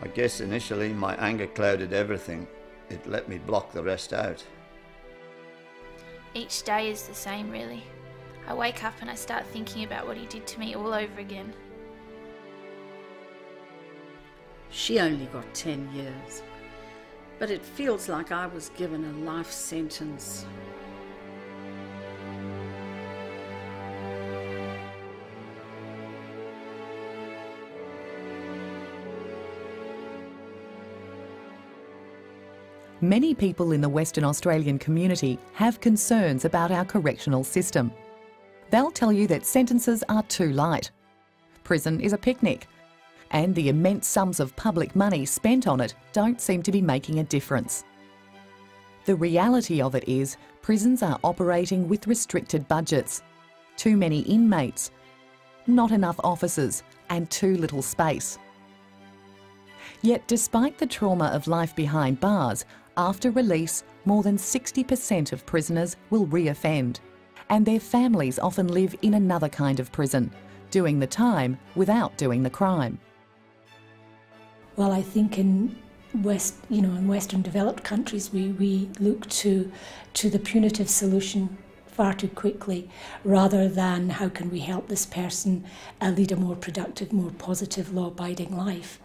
I guess initially my anger clouded everything. It let me block the rest out. Each day is the same, really. I wake up and I start thinking about what he did to me all over again. She only got 10 years, but it feels like I was given a life sentence. Many people in the Western Australian community have concerns about our correctional system. They'll tell you that sentences are too light. Prison is a picnic, and the immense sums of public money spent on it don't seem to be making a difference. The reality of it is prisons are operating with restricted budgets, too many inmates, not enough officers, and too little space. Yet despite the trauma of life behind bars, after release, more than 60% of prisoners will re-offend, and their families often live in another kind of prison, doing the time without doing the crime. Well, I think in Western developed countries, we look to the punitive solution far too quickly, rather than how can we help this person lead a more productive, more positive, law-abiding life.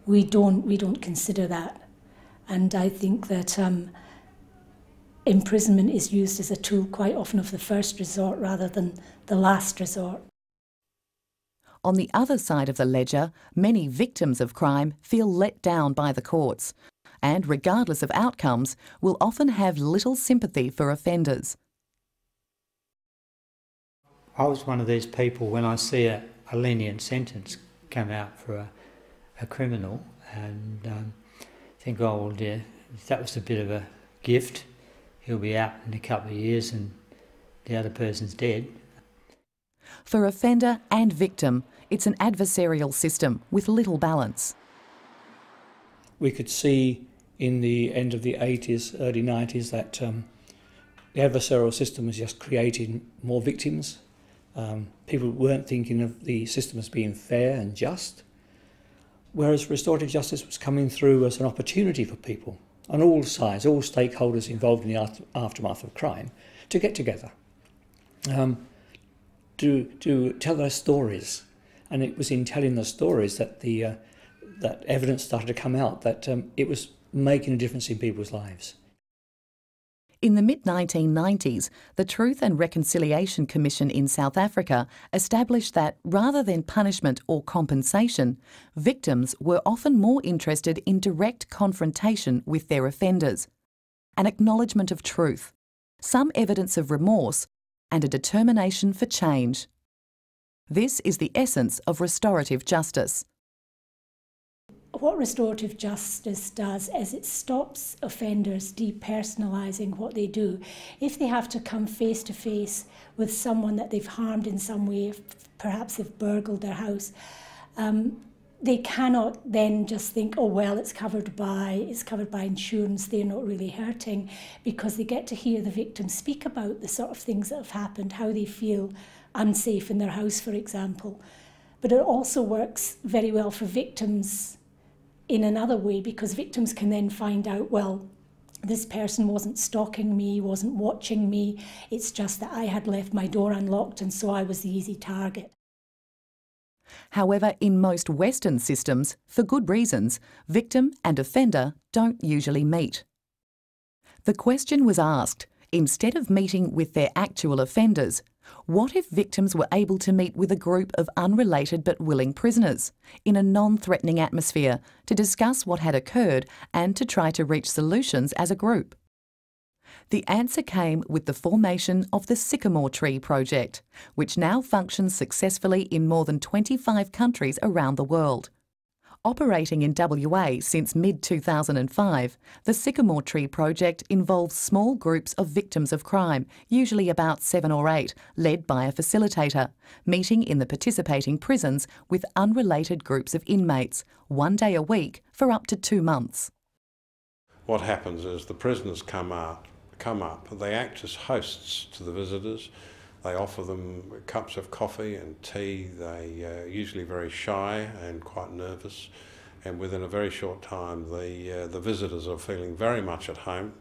We don't consider that. And I think that imprisonment is used as a tool quite often of the first resort rather than the last resort. On the other side of the ledger, many victims of crime feel let down by the courts and, regardless of outcomes, will often have little sympathy for offenders. I was one of these people, when I see a lenient sentence come out for a criminal, and think, oh well, dear, that was a bit of a gift. He'll be out in a couple of years and the other person's dead. For offender and victim, it's an adversarial system with little balance. We could see in the end of the 80s, early 90s, that the adversarial system was just creating more victims. People weren't thinking of the system as being fair and just, whereas restorative justice was coming through as an opportunity for people on all sides, all stakeholders involved in the aftermath of crime, to get together, to tell their stories. And it was in telling the stories that that evidence started to come out, that it was making a difference in people's lives. In the mid-1990s, the Truth and Reconciliation Commission in South Africa established that, rather than punishment or compensation, victims were often more interested in direct confrontation with their offenders, an acknowledgement of truth, some evidence of remorse, and a determination for change. This is the essence of restorative justice. What restorative justice does is it stops offenders depersonalising what they do. If they have to come face to face with someone that they've harmed in some way, if perhaps they've burgled their house, they cannot then just think, oh well, it's covered by insurance, they're not really hurting, because they get to hear the victim speak about the sort of things that have happened, how they feel unsafe in their house, for example. But it also works very well for victims in another way, because victims can then find out, well, this person wasn't stalking me, wasn't watching me, it's just that I had left my door unlocked and so I was the easy target. However, in most Western systems, for good reasons, victim and offender don't usually meet. The question was asked, instead of meeting with their actual offenders, what if victims were able to meet with a group of unrelated but willing prisoners in a non-threatening atmosphere to discuss what had occurred and to try to reach solutions as a group? The answer came with the formation of the Sycamore Tree Project, which now functions successfully in more than 25 countries around the world. Operating in WA since mid-2005, the Sycamore Tree Project involves small groups of victims of crime, usually about 7 or 8, led by a facilitator, meeting in the participating prisons with unrelated groups of inmates, 1 day a week for up to 2 months. What happens is the prisoners come up, they act as hosts to the visitors. They offer them cups of coffee and tea. They are usually very shy and quite nervous. and within a very short time the visitors are feeling very much at home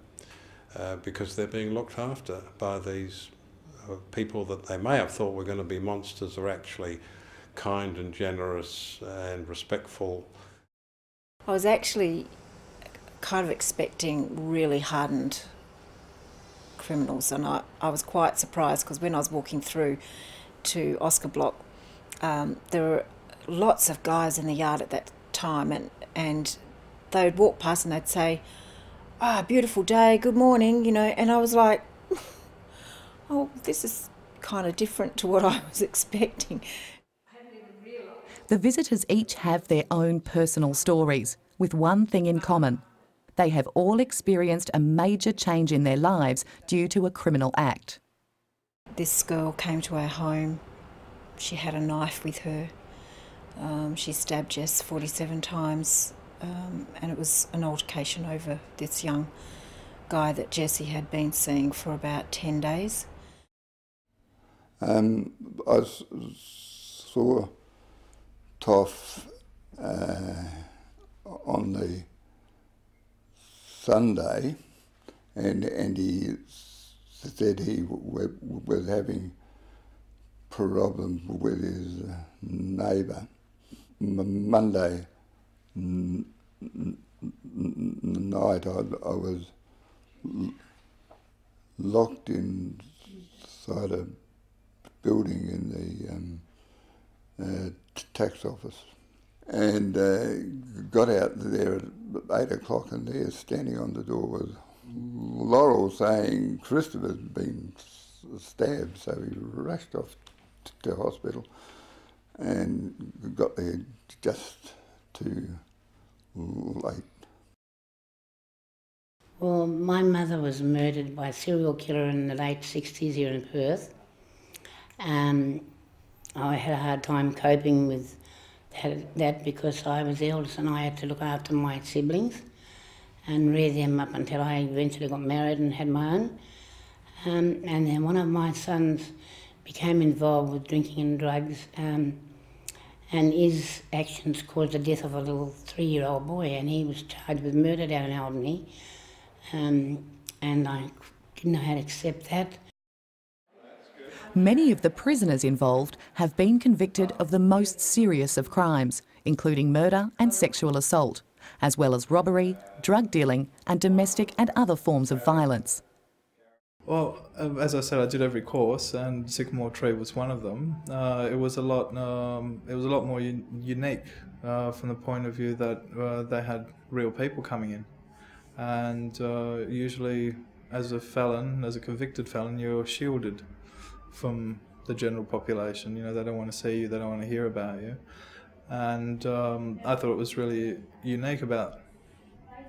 because they're being looked after by these people that they may have thought were going to be monsters are actually kind and generous and respectful. I was actually kind of expecting really hardened criminals, and I was quite surprised because when I was walking through to Oscar Block, there were lots of guys in the yard at that time, and they would walk past and they'd say, "Ah, beautiful day, good morning," you know, and I was like, oh, this is kind of different to what I was expecting. The visitors each have their own personal stories, with one thing in common. They have all experienced a major change in their lives due to a criminal act. This girl came to our home. She had a knife with her. She stabbed Jess 47 times, and it was an altercation over this young guy that Jessie had been seeing for about 10 days. I saw Toff on the Sunday, and he said he was having problems with his neighbour. Monday night I was locked inside a building in the tax office, and got out there at 8 o'clock, and there standing on the door was Laurel saying Christopher's been stabbed, so he rushed off to hospital and got there just too late. Well, my mother was murdered by a serial killer in the late 60s here in Perth. I had a hard time coping with that because I was the eldest and I had to look after my siblings and rear them up until I eventually got married and had my own. And then one of my sons became involved with drinking and drugs, and his actions caused the death of a little 3-year-old boy, and he was charged with murder down in Albany, and I didn't know how to accept that. Many of the prisoners involved have been convicted of the most serious of crimes, including murder and sexual assault, as well as robbery, drug dealing and domestic and other forms of violence. Well, as I said, I did every course, and Sycamore Tree was one of them. It was a lot more unique from the point of view that they had real people coming in, and usually, as a felon, as a convicted felon, you're shielded from the general population. You know, they don't want to see you, they don't want to hear about you, and I thought it was really unique about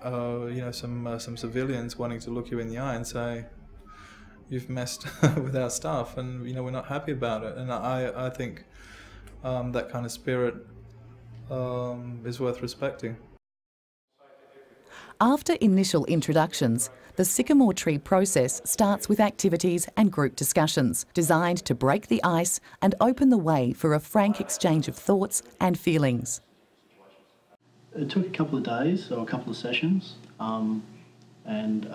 some civilians wanting to look you in the eye and say, "You've messed with our stuff, and we're not happy about it." And I think that kind of spirit is worth respecting. After initial introductions, the Sycamore Tree process starts with activities and group discussions designed to break the ice and open the way for a frank exchange of thoughts and feelings. It took a couple of days or a couple of sessions. And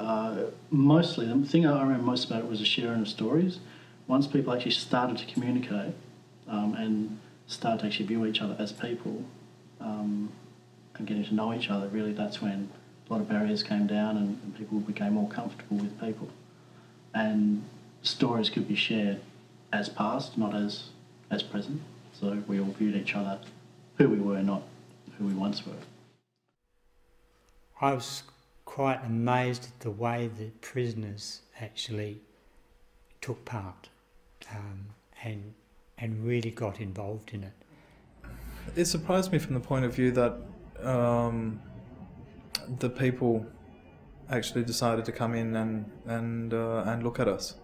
mostly, the thing I remember most about it was the sharing of stories. Once people actually started to communicate and started to actually view each other as people and getting to know each other, really that's when a lot of barriers came down and people became more comfortable with people. And stories could be shared as past, not as present. So we all viewed each other who we were, not who we once were. I was quite amazed at the way that prisoners actually took part and really got involved in it. It surprised me from the point of view that the people actually decided to come in and look at us.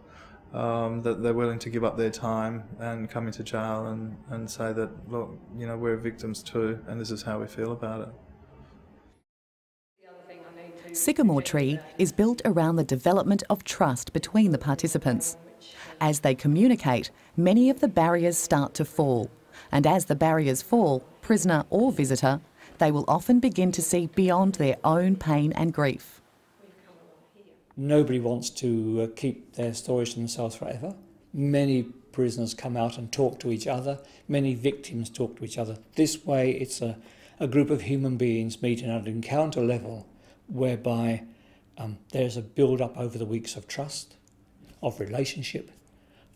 That they're willing to give up their time and come into jail and say that, look, we're victims too, and this is how we feel about it. Sycamore Tree is built around the development of trust between the participants. As they communicate, many of the barriers start to fall, and as the barriers fall, prisoner or visitor, they will often begin to see beyond their own pain and grief. Nobody wants to keep their stories to themselves forever. Many prisoners come out and talk to each other. Many victims talk to each other. This way it's a group of human beings meeting at an encounter level whereby there's a build-up over the weeks of trust, of relationship,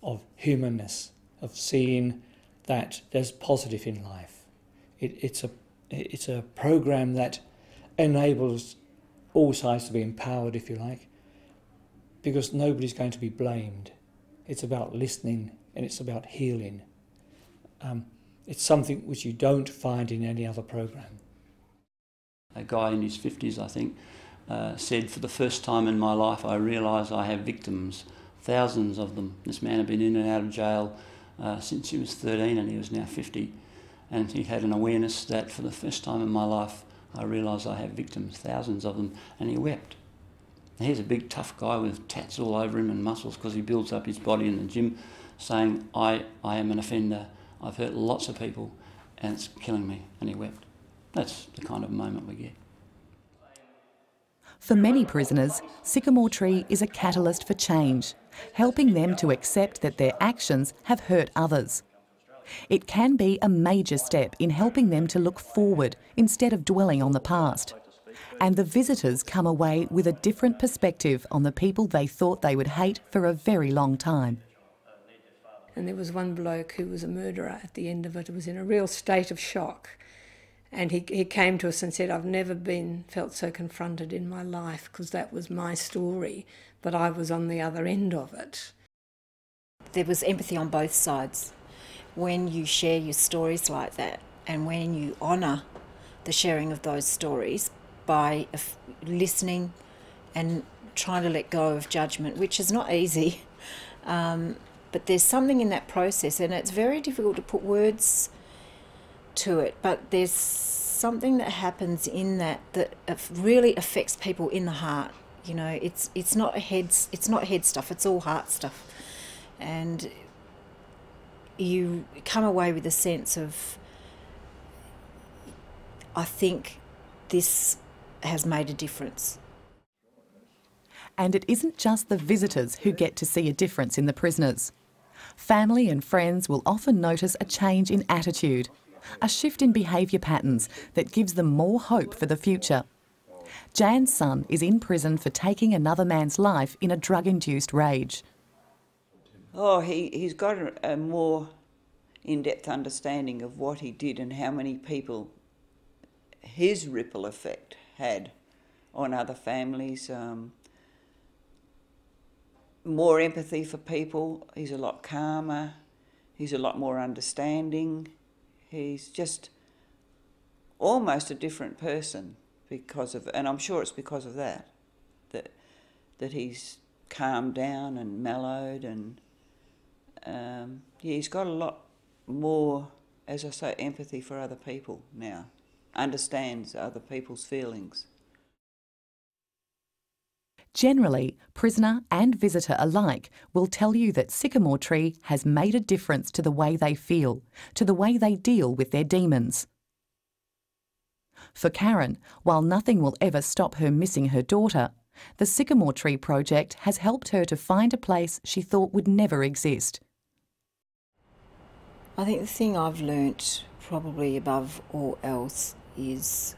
of humanness, of seeing that there's positive in life. It's a program that enables all sides to be empowered, if you like, because nobody's going to be blamed. It's about listening and it's about healing. It's something which you don't find in any other program. A guy in his 50s, I think, said, "For the first time in my life I realise I have victims, thousands of them." This man had been in and out of jail since he was 13 and he was now 50. And he had an awareness that for the first time in my life I realise I have victims, thousands of them, and he wept. He's a big tough guy with tats all over him and muscles because he builds up his body in the gym, saying, I am an offender, I've hurt lots of people and it's killing me, and he wept. That's the kind of moment we get. For many prisoners, Sycamore Tree is a catalyst for change, helping them to accept that their actions have hurt others. It can be a major step in helping them to look forward instead of dwelling on the past. And the visitors come away with a different perspective on the people they thought they would hate for a very long time. And there was one bloke who was a murderer at the end of it, who was in a real state of shock. And he came to us and said, "I've never felt so confronted in my life, because that was my story, but I was on the other end of it." There was empathy on both sides. When you share your stories like that, and when you honour the sharing of those stories by listening and trying to let go of judgment, which is not easy, but there's something in that process, and it's very difficult to put words to it, but there's something that happens in that really affects people in the heart. You know, it's not head stuff, it's all heart stuff. And you come away with a sense of, I think this has made a difference. And it isn't just the visitors who get to see a difference in the prisoners. Family and friends will often notice a change in attitude, a shift in behaviour patterns that gives them more hope for the future. Jan's son is in prison for taking another man's life in a drug-induced rage. Oh, he's got a more in-depth understanding of what he did and how many people his ripple effect had on other families. More empathy for people. He's a lot calmer. He's a lot more understanding. He's just almost a different person because of, and I'm sure it's because of that he's calmed down and mellowed, and yeah, he's got a lot more, as I say, empathy for other people now. Understands other people's feelings. Generally, prisoner and visitor alike will tell you that Sycamore Tree has made a difference to the way they feel, to the way they deal with their demons. For Karen, while nothing will ever stop her missing her daughter, the Sycamore Tree Project has helped her to find a place she thought would never exist. I think the thing I've learnt probably above all else is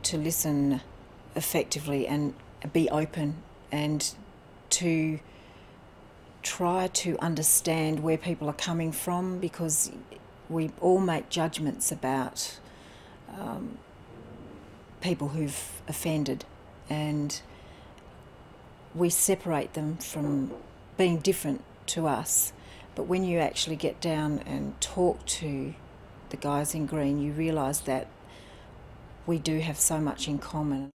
to listen effectively and be open, and to try to understand where people are coming from, because we all make judgments about people who've offended, and we separate them from being different to us. But when you actually get down and talk to the guys in green, you realise that we do have so much in common.